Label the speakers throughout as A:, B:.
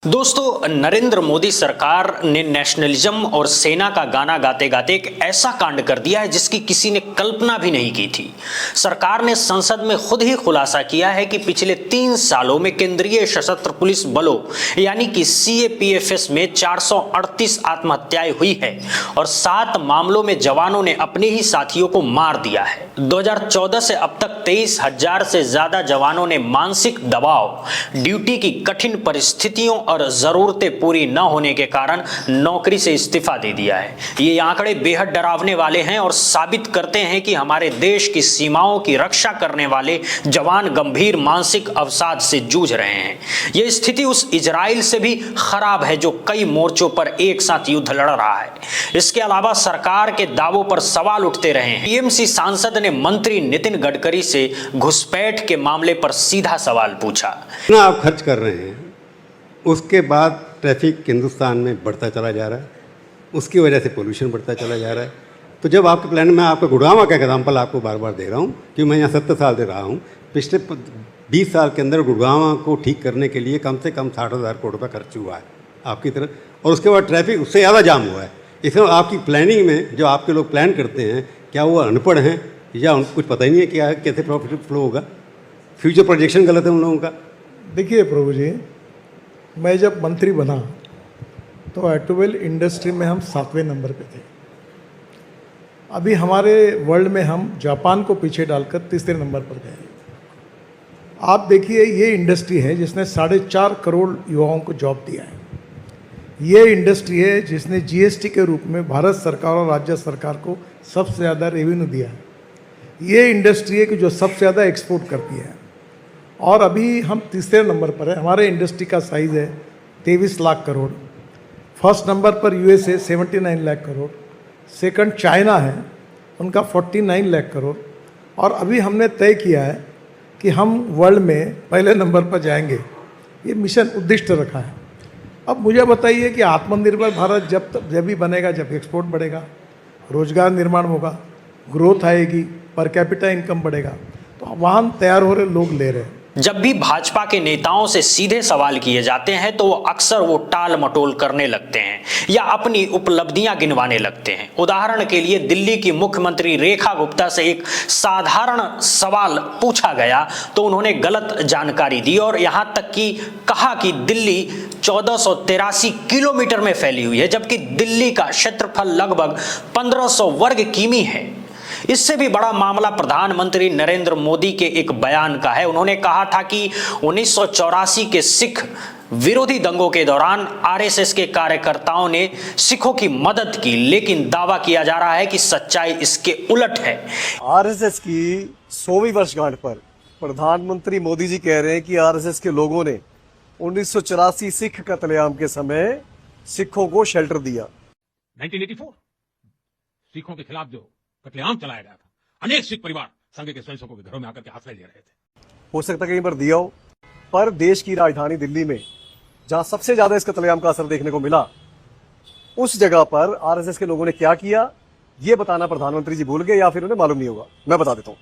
A: दोस्तों, नरेंद्र मोदी सरकार ने नेशनलिज्म और सेना का गाना गाते गाते एक ऐसा कांड कर दिया है जिसकी किसी ने कल्पना भी नहीं की थी। सरकार ने संसद में खुद ही खुलासा किया है कि पिछले 3 सालों में केंद्रीय सशस्त्र पुलिस बलों यानी कि सीएपीएफएस में 438 आत्महत्याएं हुई है और 7 मामलों में जवानों ने अपने ही साथियों को मार दिया है। 2014 से अब तक 23,000 से ज्यादा जवानों ने मानसिक दबाव, ड्यूटी की कठिन परिस्थितियों और जरूरतें पूरी न होने के कारण नौकरी से इस्तीफा दे दिया है। ये आंकड़े बेहद डरावने वाले हैं और साबित करते हैं कि हमारे देश की सीमाओं की रक्षा करने वाले जवान गंभीर मानसिक अवसाद से जूझ रहे हैं। यह स्थिति उस इजराइल से भी खराब है जो कई मोर्चों पर एक साथ युद्ध लड़ रहा है। इसके अलावा सरकार के दावों पर सवाल उठते रहे हैं। टीएमसी सांसद ने मंत्री नितिन गडकरी से घुसपैठ के मामले पर सीधा सवाल पूछा।
B: इतना आप खर्च कर रहे हैं, उसके बाद ट्रैफिक हिंदुस्तान में बढ़ता चला जा रहा है, उसकी वजह से पोल्यूशन बढ़ता चला जा रहा है। तो जब आपके प्लान में आपका गुड़गांव का एग्जाम्पल आपको बार बार दे रहा हूँ कि मैं यहाँ 70 साल से रहा हूँ, पिछले 20 साल के अंदर गुड़गांव को ठीक करने के लिए कम से कम 60,000 करोड़ रुपये खर्च हुआ है आपकी तरफ, और उसके बाद ट्रैफिक उससे ज़्यादा जाम हुआ है। इसमें आपकी प्लानिंग में जो आपके लोग प्लान करते हैं, क्या वो अनपढ़ हैं या उनको कुछ पता ही नहीं है क्या कैसे प्रॉफिट फ्लो होगा? फ्यूचर प्रोजेक्शन गलत है उन लोगों का।
C: देखिए प्रभु जी, मैं जब मंत्री बना तो ऑटोमोबाइल इंडस्ट्री में हम 7वें नंबर पे थे। अभी हमारे वर्ल्ड में हम जापान को पीछे डालकर तीसरे नंबर पर गए। आप देखिए, ये इंडस्ट्री है जिसने 4.5 करोड़ युवाओं को जॉब दिया है। ये इंडस्ट्री है जिसने जीएसटी के रूप में भारत सरकार और राज्य सरकार को सबसे ज़्यादा रेवेन्यू दिया है। ये इंडस्ट्री है कि जो सबसे ज़्यादा एक्सपोर्ट करती है और अभी हम तीसरे नंबर पर है। हमारे इंडस्ट्री का साइज़ है 23 लाख करोड़। फर्स्ट नंबर पर USA 79 lakh crore, second China है, उनका 49 लाख करोड़, और अभी हमने तय किया है कि हम वर्ल्ड में पहले नंबर पर जाएंगे। ये मिशन उद्दिष्ट रखा है। अब मुझे बताइए कि आत्मनिर्भर भारत जब भी बनेगा, जब एक्सपोर्ट बढ़ेगा, रोजगार निर्माण होगा, ग्रोथ आएगी, पर कैपिटा इनकम बढ़ेगा, तो वाहन तैयार हो रहे, लोग ले रहे हैं।
A: जब भी भाजपा के नेताओं से सीधे सवाल किए जाते हैं तो अक्सर वो टाल मटोल करने लगते हैं या अपनी उपलब्धियां गिनवाने लगते हैं। उदाहरण के लिए दिल्ली की मुख्यमंत्री रेखा गुप्ता से एक साधारण सवाल पूछा गया तो उन्होंने गलत जानकारी दी और यहां तक कि कहा कि दिल्ली 1483 किलोमीटर में फैली हुई है, जबकि दिल्ली का क्षेत्रफल लगभग 1500 वर्ग किमी है। इससे भी बड़ा मामला प्रधानमंत्री नरेंद्र मोदी के एक बयान का है। उन्होंने कहा था कि 1984 के सिख विरोधी दंगों के दौरान आरएसएस के कार्यकर्ताओं ने सिखों की मदद की, लेकिन दावा किया जा रहा है कि सच्चाई इसके उलट है।
D: आरएसएस की 100वीं वर्षगांठ पर प्रधानमंत्री मोदी जी कह रहे हैं कि आरएसएस के लोगों ने 1984 सिख कत्लेआम के समय सिखों को शेल्टर दिया।
E: 1984 सिखों के खिलाफ जो कत्लेआम चलाया गया था, अनेक सिख परिवार संघ के स्वयंसेवकों के घरों में आकर के आश्रय ले रहे थे।
D: हो सकता है कहीं पर दिया हो, पर देश की राजधानी दिल्ली में जहां सबसे ज्यादा इस कत्लेआम का असर देखने को मिला, उस जगह पर आरएसएस के लोगों ने क्या किया, ये बताना प्रधानमंत्री जी भूल गए या फिर उन्हें मालूम नहीं होगा। मैं बता देता हूं।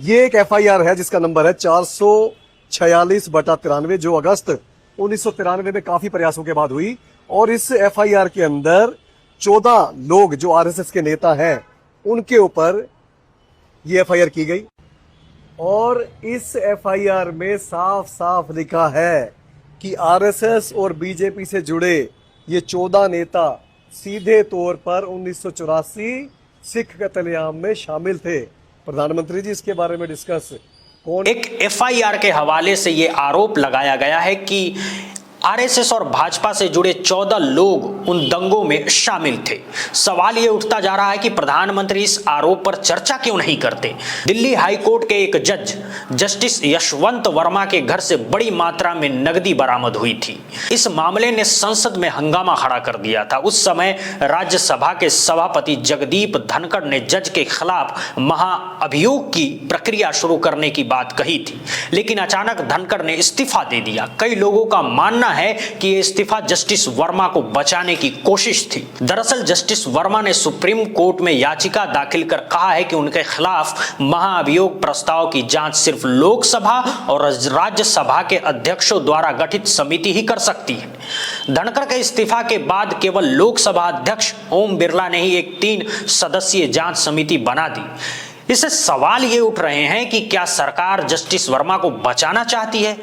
D: ये एक एफआईआर है जिसका नंबर है 446/93, जो अगस्त 1993 में काफी प्रयासों के बाद हुई, और इस एफआईआर के अंदर 14 लोग जो आरएसएस के नेता हैं उनके ऊपर ये एफआईआर की गई, और इस एफआईआर में साफ साफ लिखा है कि आरएसएस और बीजेपी से जुड़े ये 14 नेता सीधे तौर पर 1984 सिख कत्लेआम में शामिल थे। प्रधानमंत्री जी, इसके बारे में डिस्कस कौन?
A: एक एफआईआर के हवाले से यह आरोप लगाया गया है कि आरएसएस और भाजपा से जुड़े 14 लोग उन दंगों में शामिल थे। सवाल यह उठता जा रहा है कि प्रधानमंत्री इस आरोप पर चर्चा क्यों नहीं करते। दिल्ली हाई कोर्ट के एक जज जस्टिस यशवंत वर्मा के घर से बड़ी मात्रा में नकदी बरामद हुई थी। इस मामले ने संसद में हंगामा खड़ा कर दिया था। उस समय राज्यसभा के सभापति जगदीप धनखड़ ने जज के खिलाफ महाअभियोग की प्रक्रिया शुरू करने की बात कही थी, लेकिन अचानक धनखड़ ने इस्तीफा दे दिया। कई लोगों का मानना है कि यह इस्तीफा जस्टिस वर्मा को बचाने की कोशिश थी। दरअसल जस्टिस वर्मा ने सुप्रीम कोर्ट में याचिका दाखिल कर कहा है कि उनके खिलाफ महाअभियोग प्रस्ताव की जांच सिर्फ लोकसभा और राज्यसभा के अध्यक्षों द्वारा गठित समिति ही कर सकती है। धनखड़ के इस्तीफा के बाद केवल लोकसभा अध्यक्ष ओम बिरला ने ही एक 3 सदस्यीय जांच समिति बना दी। इससे सवाल ये उठ रहे हैं कि क्या सरकार जस्टिस वर्मा को बचाना चाहती है?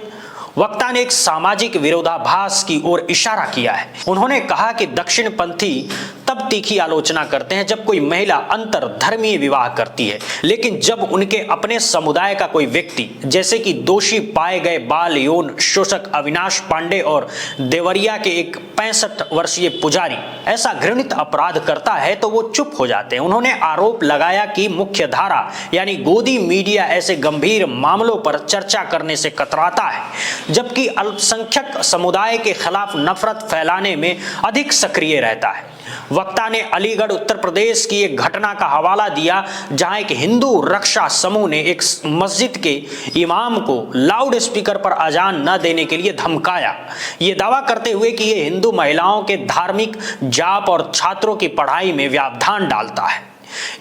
A: वक्ता ने एक सामाजिक विरोधाभास की ओर इशारा किया है। उन्होंने कहा कि दक्षिणपंथी तब तीखी आलोचना करते हैं जब कोई महिला अंतर धर्मीय विवाह करती है, लेकिन जब उनके अपने समुदाय का कोई व्यक्ति, जैसे कि दोषी पाए गए बाल यौन शोषक अविनाश पांडे और देवरिया के एक 65 वर्षीय पुजारी, ऐसा घृणित अपराध करता है तो वो चुप हो जाते हैं। उन्होंने आरोप लगाया कि मुख्य धारा यानी गोदी मीडिया ऐसे गंभीर मामलों पर चर्चा करने से कतराता है, जबकि अल्पसंख्यक समुदाय के खिलाफ नफरत फैलाने में अधिक सक्रिय रहता है। वक्ता ने अलीगढ़ उत्तर प्रदेश की एक घटना का हवाला दिया जहां एक हिंदू रक्षा समूह ने एक मस्जिद के इमाम को लाउड स्पीकर पर अजान न देने के लिए धमकाया, ये दावा करते हुए कि ये हिंदू महिलाओं के धार्मिक जाप और छात्रों की पढ़ाई में व्यवधान डालता है।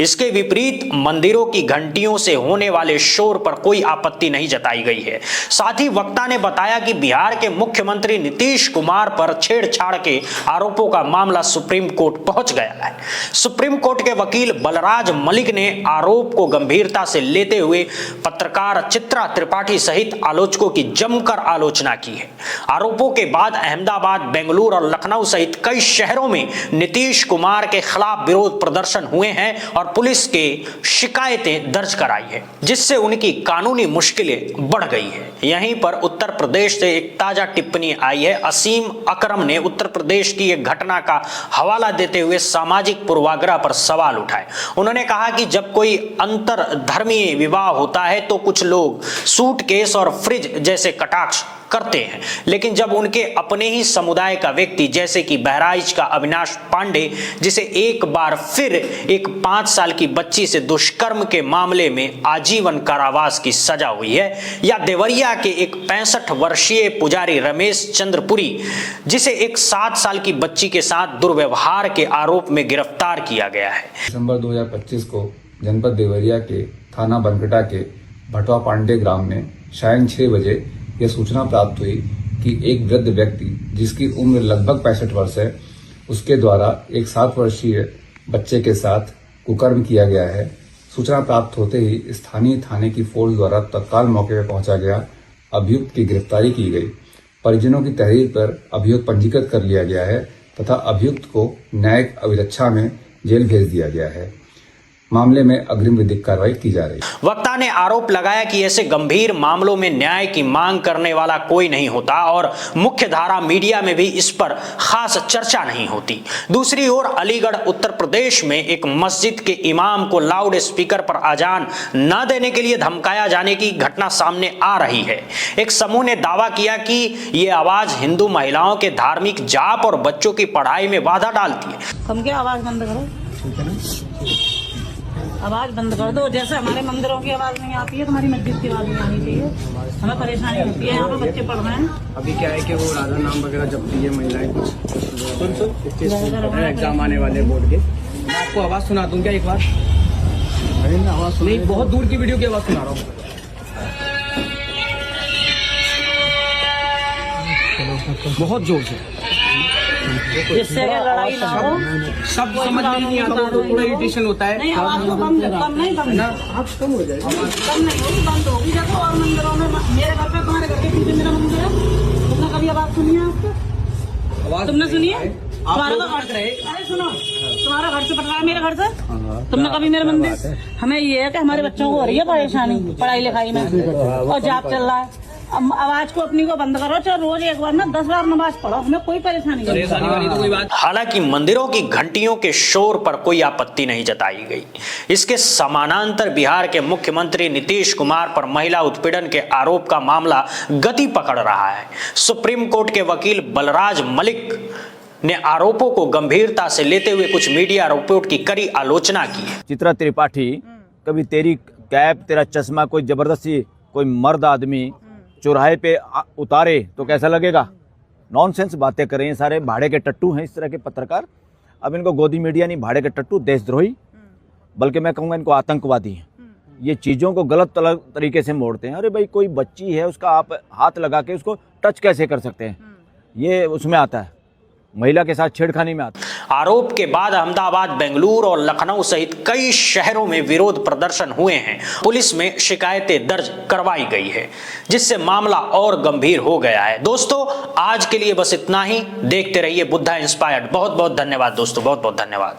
A: इसके विपरीत मंदिरों की घंटियों से होने वाले शोर पर कोई आपत्ति नहीं जताई गई है। साथ ही वक्ता ने बताया कि बिहार के मुख्यमंत्री नीतीश कुमार पर छेड़छाड़ के आरोपों का मामला सुप्रीम कोर्ट पहुंच गया है। सुप्रीम कोर्ट के वकील बलराज मलिक ने आरोप को गंभीरता से लेते हुए पत्रकार चित्रा त्रिपाठी सहित आलोचकों की जमकर आलोचना की है। आरोपों के बाद अहमदाबाद, बेंगलुरु और लखनऊ सहित कई शहरों में नीतीश कुमार के खिलाफ विरोध प्रदर्शन हुए हैं और पुलिस के शिकायतें दर्ज कराई है, जिससे उनकी कानूनी मुश्किलें बढ़ गई है। यहीं पर उत्तर प्रदेश से एक ताजा टिप्पणी आई है। असीम अकरम ने उत्तर प्रदेश की एक घटना का हवाला देते हुए सामाजिक पूर्वाग्रह पर सवाल उठाए। उन्होंने कहा कि जब कोई अंतर धर्मीय विवाह होता है तो कुछ लोग सूटकेस और फ्रिज जैसे कटाक्ष करते हैं, लेकिन जब उनके अपने ही समुदाय का व्यक्ति, जैसे कि बहराइच का अविनाश पांडे, जिसे एक बार फिर एक 5 साल की बच्ची से दुष्कर्म के मामले में आजीवन कारावास की सजा हुई है, या देवरिया के एक 65 वर्षीय पुजारी रमेश चंद्रपुरी, जिसे एक 7 साल की बच्ची के साथ दुर्व्यवहार के आरोप में गिरफ्तार किया गया है।
F: दिसंबर 2025 को जनपद देवरिया के थाना बनकटा के भटवा पांडे ग्राम में शायद 6 बजे यह सूचना प्राप्त हुई कि एक वृद्ध व्यक्ति, जिसकी उम्र लगभग 65 वर्ष है, उसके द्वारा एक 7 वर्षीय बच्चे के साथ कुकर्म किया गया है। सूचना प्राप्त होते ही स्थानीय थाने की फोर्स द्वारा तत्काल मौके पर पहुंचा गया। अभियुक्त की गिरफ्तारी की गई। परिजनों की तहरीर पर अभियुक्त पंजीकृत कर लिया गया है तथा अभियुक्त को न्यायिक अभिरक्षा में जेल भेज दिया गया है। मामले में अग्रिम विधिक कार्रवाई की जा रही है।
A: वक्ता ने आरोप लगाया कि ऐसे गंभीर मामलों में न्याय की मांग करने वाला कोई नहीं होता और मुख्यधारा मीडिया में भी इस पर खास चर्चा नहीं होती। दूसरी ओर अलीगढ़ उत्तर प्रदेश में एक मस्जिद के इमाम को लाउड स्पीकर पर अजान न देने के लिए धमकाया जाने की घटना सामने आ रही है। एक समूह ने दावा किया कि ये आवाज हिंदू महिलाओं के धार्मिक जाप और बच्चों की पढ़ाई में बाधा डालती है।
G: हम क्या आवाज बंद करो, आवाज बंद कर दो। जैसे हमारे मंदिरों की आवाज नहीं आती है, तुम्हारी मस्जिद की आवाज नहीं आनी चाहिए। हमें परेशानी होती है, यहाँ पे बच्चे पढ़ रहे हैं।
H: अभी क्या है कि वो राधा नाम वगैरह जपती है महिलाएं कुछ एग्जाम आने वाले बोर्ड के। मैं आपको आवाज सुना दूं क्या एक बार? आवाज नहीं, बहुत दूर की वीडियो की आवाज सुना रहा हूँ। बहुत जोर से।
G: जिससे लड़ाई ना हो,
H: सब समझ में नहीं आता, तो थोड़ा इरिटेशन होता है।
G: नहीं, आवाज तो कम नहीं, कम हो जाए, कम नहीं होगी, बंद होगी। देखो और मंदिरों में, मेरे घर पे, तुम्हारे घर के पीछे मेरा मंदिर है। तुमने कभी आवाज सुनी है आपको? तुमने सुनी है? तुम्हारा तो घर से, अरे सुनो, तुम्हारा घर से पट रहा है मेरे घर से। तुमने कभी मेरे मंदिर? हमें ये है कि हमारे बच्चों को हो रही है परेशानी पढ़ाई लिखाई में और जाप चल रहा है। आवाज को अपनी को बंद करो, चाहे रोज एक बार ना 10 बार नमाज पढ़ो, हमें कोई परेशानी नहीं।
A: हालांकि मंदिरों की घंटियों के शोर पर कोई आपत्ति नहीं जताई गई। इसके समानांतर बिहार के मुख्यमंत्री नीतीश कुमार पर महिला उत्पीड़न के आरोप का मामला गति पकड़ रहा है। सुप्रीम कोर्ट के वकील बलराज मलिक ने आरोपों को गंभीरता से लेते हुए कुछ मीडिया रिपोर्ट की कड़ी आलोचना की है।
I: चित्रा त्रिपाठी, कभी तेरी कैप, तेरा चश्मा कोई जबरदस्ती कोई मर्द आदमी चौराहे पे उतारे तो कैसा लगेगा? नॉनसेंस बातें कर रहे हैं, सारे भाड़े के टट्टू हैं इस तरह के पत्रकार। अब इनको गोदी मीडिया नहीं, भाड़े के टट्टू, देशद्रोही, बल्कि मैं कहूँगा इनको आतंकवादी हैं। ये चीज़ों को गलत तरीके से मोड़ते हैं। अरे भाई कोई बच्ची है, उसका आप हाथ लगा के उसको टच कैसे कर सकते हैं? ये उसमें आता है, महिला के साथ छेड़खानी में आता है।
A: आरोप के बाद अहमदाबाद, बेंगलुरु और लखनऊ सहित कई शहरों में विरोध प्रदर्शन हुए हैं। पुलिस में शिकायतें दर्ज करवाई गई है, जिससे मामला और गंभीर हो गया है। दोस्तों, आज के लिए बस इतना ही। देखते रहिए बुद्धा इंस्पायर्ड। बहुत बहुत धन्यवाद दोस्तों, बहुत बहुत धन्यवाद।